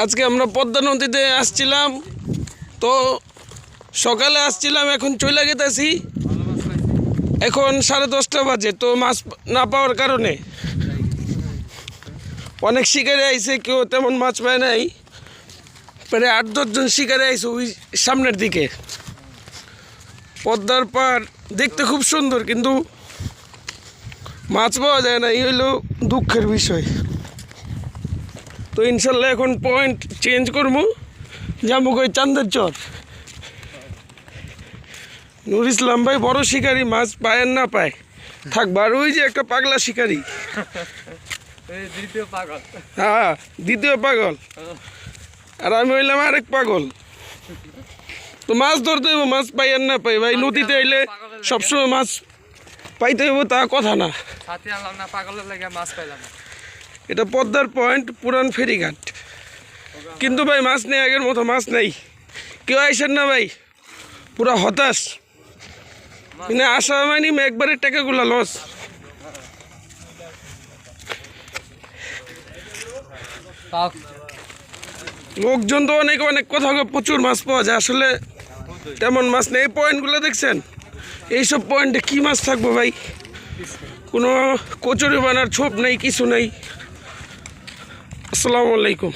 আজকে আমরা পদ্মা নদীতে আসছিলাম, তো সকালে আসছিলাম, এখন চলে গেতেছি। এখন 10:30 বাজে, তো মাছ না পাওয়ার কারণে অনেক শিকারি আইছে, কেউ তেমন মাছ পায় নাই। প্রায় 8-10 জন শিকারি আইছে ওই সামনের দিকে। পদ্মার পার দেখতে খুব সুন্দর, কিন্তু মাছ পাওয়া যায় না, এই হইল দুঃখের বিষয়। তো ইনশাল্লাহ এখন পয়েন্ট চেঞ্জ করবো, যাবো কই চান্দের চর। নুর ইসলাম ভাই বড় শিকারি, মাছ পায় না পায় থাকবে। আর ওই যে একটা পাগলা শিকারি, হ্যাঁ দ্বিতীয় পাগল, আর আমি হইলাম আরেক পাগল। তো মাছ ধরতে হইব, মাছ পাই আর না পাই ভাই, নদীতে আইলে সবসময় মাছ পাইতে হইব তা কথা না। এটা পদ্মার পয়েন্ট, পুরান ফেরিঘাট, কিন্তু ভাই মাছ নেই, আগের মতো মাছ নেই। কেউ আইসেন না ভাই, পুরা হতাশ। মানে আশা মানে একবারে টাকাগুলো লস। লোকজন তো অনেক অনেক কোথাও প্রচুর মাছ পাওয়া যায়, আসলে তেমন মাছ নেই। এই পয়েন্টগুলো দেখছেন, এইসব পয়েন্টে কি মাছ থাকবো ভাই? কোনো কচুরি বানার ছোপ নেই, কিছু নেই। আসসালামু আলাইকুম।